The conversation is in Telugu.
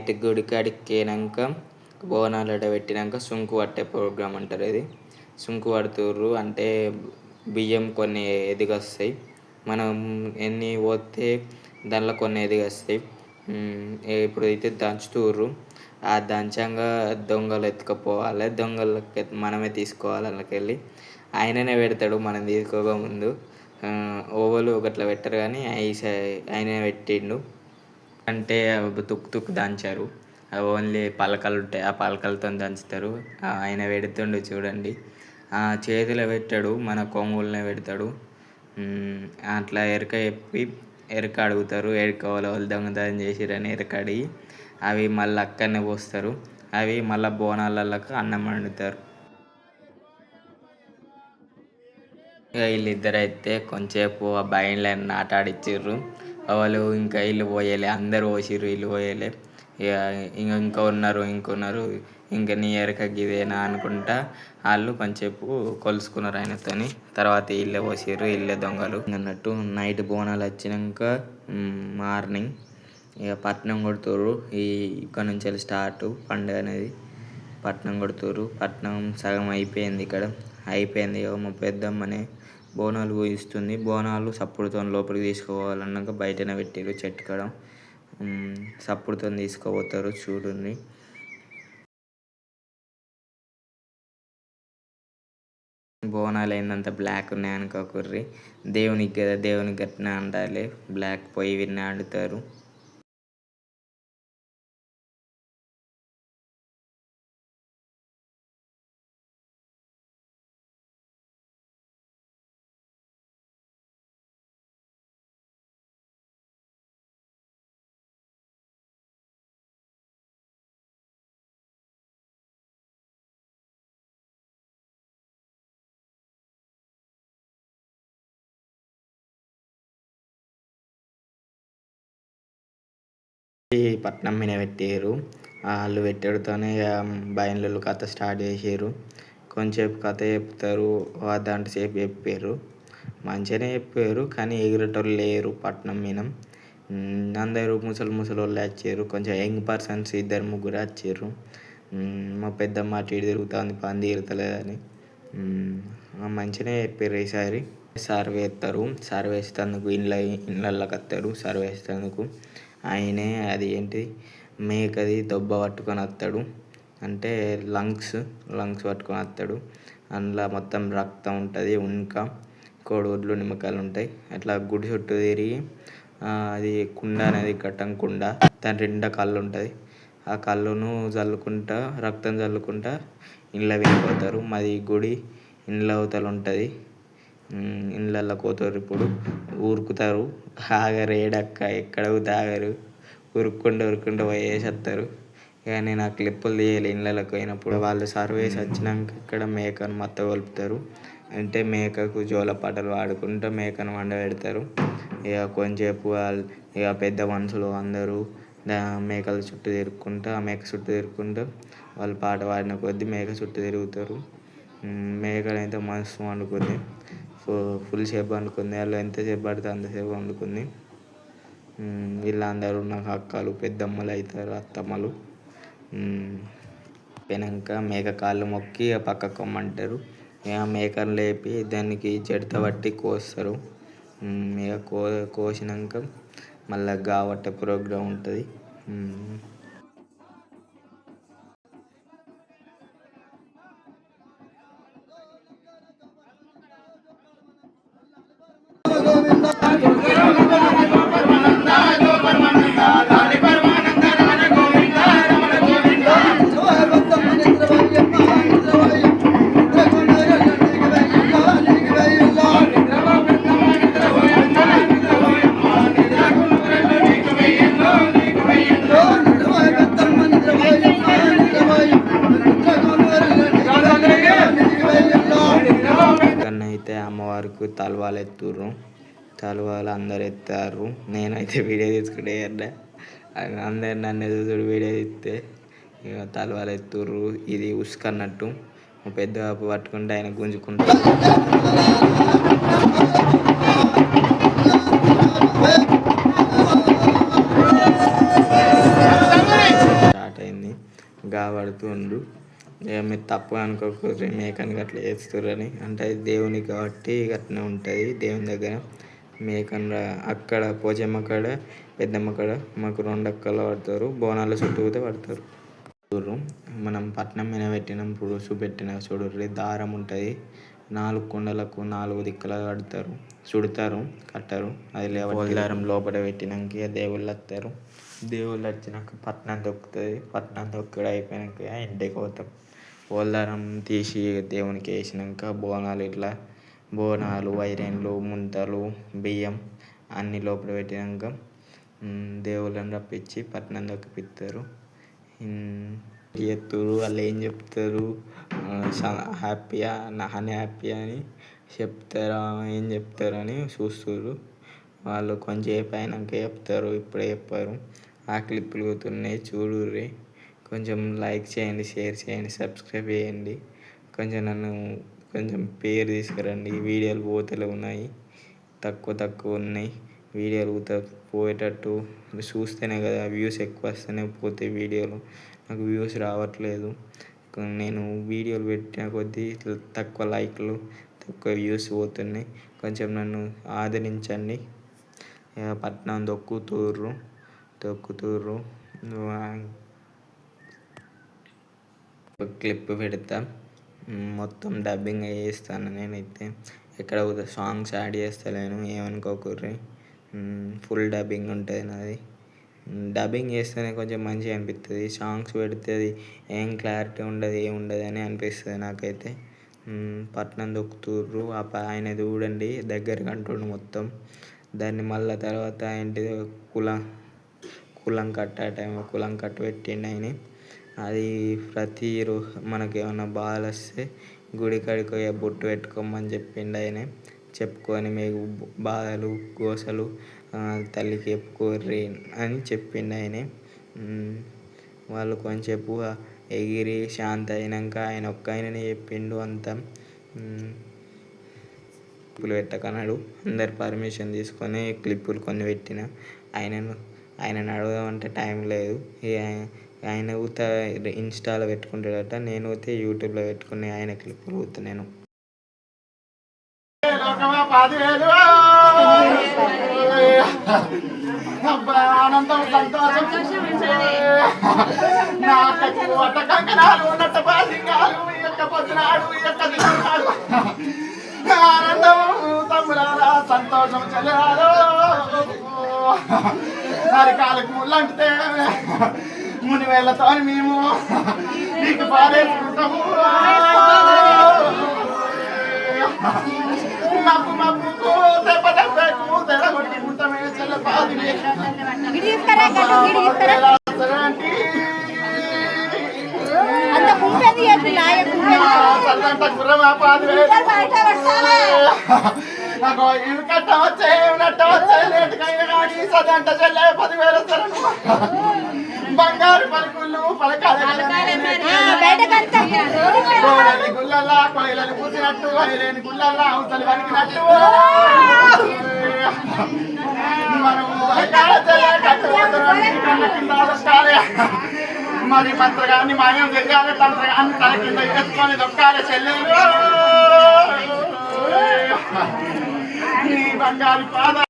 నైట్ గుడికాడికి బోనాలు పెట్టినాక సుంకు పట్టే ప్రోగ్రాం అంటారు. ఇది సుంకు పడుతుర్రు అంటే బియ్యం కొన్ని ఎదిగొస్తాయి. మనం ఎన్ని పోతే దానిలో కొన్ని ఎదిగొస్తాయి. ఇప్పుడైతే దంచుతుర్రు. ఆ దంచంగా దొంగలు ఎత్తుకుపోవాలి. దొంగలకి మనమే తీసుకోవాలి. అందుకెళ్ళి ఆయననే పెడతాడు మనం తీసుకోక ముందు. ఓవలు ఒకట్లా పెట్టరు కానీ ఆయనే పెట్టిండు. అంటే తుక్కు తుక్కు దంచారు. ఓన్లీ పలకలు ఉంటాయి. ఆ పలకలతో దంచుతారు. ఆయన పెడుతుండు చూడండి. చేతిలో పెట్టాడు, మన కొంగులనే పెడతాడు. అట్లా ఎరక చెప్పి ఎరక అడుగుతారు. ఎరక వాళ్ళు దొంగతనం చేసిరని ఎరక అడిగి అవి మళ్ళీ అక్కడనే పోస్తారు. అవి మళ్ళీ బోనాలకు అన్నం వండుతారు. వీళ్ళిద్దరైతే కొంచెంసేపు ఆ బయళ్ళని ఆట ఆడిచ్చిర్రు. వాళ్ళు ఇంకా వీళ్ళు పోయలే, అందరు పోసిర్రు, వీళ్ళు పోయలే. ఇంకా ఉన్నారు ఇంకా నీ ఎరకకి ఇదేనా అనుకుంటా వాళ్ళు కొంచెంసేపు కొలుసుకున్నారు ఆయనతోని. తర్వాత వీళ్ళే పోసిర్రు, వీళ్ళే దొంగలు అన్నట్టు. నైట్ బోనాలు వచ్చినాక మార్నింగ్ ఇక పట్నం కొడుతుర్రు. ఇక్కడ నుంచి స్టార్ట్ పండుగ అనేది. పట్నం కొడుతుర్రు. పట్నం సగం అయిపోయింది. ఇక్కడ అయిపోయింది. మా పెద్దమ్మనే బోనాలు ఊహిస్తుంది. బోనాలు సప్పుడుతో లోపలికి తీసుకోవాలన్నాక బయటనే పెట్టారు చెట్టు కాడ. సప్పుడుతో తీసుకోపోతారు చూడండి. బోనాలు ఏందంత బ్లాక్ ఉన్నాయి అనుకోకుర్రి. దేవునికి కదా, దేవునికి గట్టిన అండాలి. బ్లాక్ పోయి విన్న ఆడుతారు. పట్నం మీద పెట్టారు. వాళ్ళు పెట్టాడుతోనే బయలు కథ స్టార్ట్ చేసారు. కొంచెంసేపు కథ చెప్తారు. దాంట్లో సేపు చెప్పారు. మంచిగానే చెప్పారు కానీ ఎగిరేటోళ్ళు లేరు పట్నం మీద. అందరూ ముసలి వాళ్ళు వచ్చారు. కొంచెం యంగ్ పర్సన్స్ 2-3 వచ్చారు. మా పెద్దమ్మ అటు ఇటు తిరుగుతుంది, పని తీరుతలేదని. మంచిగానే చెప్పారు. ఈసారి సర్వే వేస్తారు. సర్వే వేసేందుకు ఇళ్ళకి వస్తారు. సర్వే వేసేందుకు ఆయనే అది ఏంటి మేకది దొబ్బ పట్టుకొని వస్తాడు. అంటే లంగ్స్ పట్టుకొని వస్తాడు. అందులో మొత్తం రక్తం ఉంటుంది. కోడిగుడ్లు, నిమ్మకాయలు ఉంటాయి. అట్లా గుడి చుట్టూ తిరిగి అది కుండ అనేది కట్టం కుండ, దాని 2 కళ్ళు ఉంటుంది. ఆ కళ్ళును చల్లుకుంటా, రక్తం చల్లుకుంటా ఇంట్లో వెళ్ళిపోతారు. మాది గుడి ఇండ్ల అవతల ఉంటుంది. ఇండ్లల్లో పోతారు. ఇప్పుడు ఊరుకుతారు. ఆగరు. ఏడక్క ఎక్కడ తాగరు. ఉరుక్కుంటూ పోయేసి వస్తారు. ఇక నేను ఆ క్లిప్పులు తీయాలి. ఇళ్ళకి పోయినప్పుడు వాళ్ళు సర్వేసి వచ్చినాక ఇక్కడ మేకను మత్త కొలుపుతారు. అంటే మేకకు జోలపాటలు పాడుకుంటూ మేకను వండబెడతారు. ఇక కొంచెంసేపు ఇక పెద్ద మనుషులు అందరూ మేకల చుట్టూ తిరుక్కుంటూ, ఆ మేక చుట్టూ తిరుక్కుంటూ వాళ్ళు పాట పాడిన కొద్దీ మేక చుట్టూ తిరుగుతారు. మేకనైతే మస్తు వండుకుంది. ఫుల్ సేపు వండుకుంది. వాళ్ళు ఎంతసేపు పడితే అంతసేపు వండుకుంది. వీళ్ళందరూ నాకు అక్కలు, పెద్దమ్మలు అవుతారు, అత్తమ్మలు. పోయినాక మేక కాళ్ళు మొక్కి పక్కకు కొమ్మంటారు. ఇక మేకను లేపి దానికి జడత పట్టి కోస్తారు. ఇక కోసినాక మళ్ళీ గావట్టే ప్రోగ్రాం ఉంటుంది. అయితే అమ్మవారికి తలవాలు ఎత్తుర్రు. తలవాలు అందరు ఎత్తారు. నేనైతే వీడియో తీసుకుంటే అందరు నన్ను చూడు వీడియో తీస్తే. ఇక తలవాలు ఎత్తుర్రు. ఇది ఉసుకన్నట్టు. పెద్ద పట్టుకుంటే ఆయన గుంజుకుంటారు. గాబడుతుండు. ఇక మీరు తప్పు అనుకోకూడదు, మేకని అట్లా చేస్తుర్రని. అంటే అది దేవునికి కాబట్టి అట్నే ఉంటుంది దేవుని దగ్గర. మేకను అక్కడ పోచమ్మ కాడ, పెద్దమ్మ కాడ మాకు 2 అక్కలు పడతారు. బోనాల చుట్టూతో పడతారు. మనం పట్నం మీద పెట్టినప్పుడు చూపెట్టిన చూడుర్రి దారం ఉంటుంది. 4 కుండలకు 4 దిక్కులా కడతారు, చుడతారు, కట్టరు. అది లేకపోతే దారం లోపల పెట్టినాక దేవుళ్ళు వస్తారు. దేవుళ్ళు వచ్చినాక పట్నం దొక్కుతుంది. పట్నం దొక్కడం అయిపోయాక ఇంటికి పోతాం. పోలదారం తీసి దేవునికి వేసినాక బోనాలు, వైరెన్లు, ముంతలు, బియ్యం అన్నీ లోపల పెట్టినాక దేవుళ్ళని రప్పించి పట్నం దొక్కిపిస్తారు. ఎత్తురు వాళ్ళు ఏం చెప్తారు, హ్యాపీయా హ్యాపీ అని చెప్తారా, ఏం చెప్తారని చూస్తారు. వాళ్ళు కొంచెంసేపు అయినాక చెప్తారు, ఇప్పుడే చెప్పారు. ఆ క్లిప్పులు పోతున్నాయి చూడుర్రి. కొంచెం లైక్ చేయండి, షేర్ చేయండి, సబ్స్క్రైబ్ చేయండి. నన్ను కొంచెం పేరు తీసుకురండి. వీడియోలు పోతలే ఉన్నాయి, తక్కువ ఉన్నాయి వీడియోలు. పోయేటట్టు చూస్తేనే కదా వ్యూస్ ఎక్కువ వస్తేనే పోతాయి వీడియోలు. నాకు వ్యూస్ రావట్లేదు. నేను వీడియోలు పెట్టిన కొద్దీ తక్కువ లైక్లు, తక్కువ వ్యూస్ పోతున్నాయి. కొంచెం నన్ను ఆదరించండి. పట్నం దొక్కుతుర్రు. క్లిప్ పెడతా, మొత్తం డబ్బింగ్ చేస్తాను నేనైతే. ఎక్కడ సాంగ్స్ యాడ్ చేస్తలేను, ఏమనుకోకుర్రి. ఫుల్ డబ్బింగ్ ఉంటుంది నాది. డబ్బింగ్ చేస్తేనే కొంచెం మంచిగా అనిపిస్తుంది. సాంగ్స్ పెడితే అది ఏం క్లారిటీ ఉండదు, ఏముండదు అని అనిపిస్తుంది నాకైతే. పట్నం దొక్కుతుర్రు. ఆయన చూడండి దగ్గరికి అంటుండు మొత్తం. దాన్ని మళ్ళీ తర్వాత ఏంటిది కులం కట్టు పెట్టిండు ఆయన. అది ప్రతిరోజు మనకి ఏమైనా బాధలు వస్తే గుడి కాడికి పోయి బొట్టు పెట్టుకోమని చెప్పిండు ఆయన. చెప్పుకొని మీకు బాధలు గోసలు తల్లికి చెప్పుకోర్రి అని చెప్పిండు ఆయన. వాళ్ళు కొంచెంసేపు ఎగిరి శాంతి అయినాక ఆయన ఒక్కఆయననే చెప్పిండు అంతా. క్లిప్పులు పెట్టకన్నాడు. అందరు పర్మిషన్ తీసుకొని క్లిప్పులు కొన్ని పెట్టిన. ఆయనను అడగదామంటే టైం లేదు. ఆయన ఊత ఇన్స్టాలో పెట్టుకుంటాడట, నేను అయితే యూట్యూబ్లో పెట్టుకుని ఆయన క్లిప్పులు ఊత నేను. ఆనందం సంతోషం నాటకు అట్ట కంకణాలు నట్ట పాసింగాలు ఈ యొక్క పొద్దునాడు ఈ యొక్క దిగునాడు ఆనందం తమ్ములారా సంతోషం చెల్లారు. సరికాలకు ముళ్ళంటే ముని వేళ్ళతో మేము నీకు పారేసుకుంటాము. మబ్బుకు దెబ్బ దెబ్బకు తెరగొట్టుకుంటామే చెల్ల పాది కట్ట వచ్చే నట్ట వచ్చే లేటుకైనా కానీ సదంట చెల్లె 10,000 బంగారు పలుకుళ్ళు పలకాలి గుళ్ళల్లా కొయ్యలని పూసినట్టు లేని గుళ్ళల్లా అవతలి వరికినట్టు మనం మరి మంత్రగాన్ని మాయం చెయ్యాలి, తంత్రగాన్ని తల కింద వేసుకొని దొక్కాలి చెల్లెలు నీ బంగారు పాద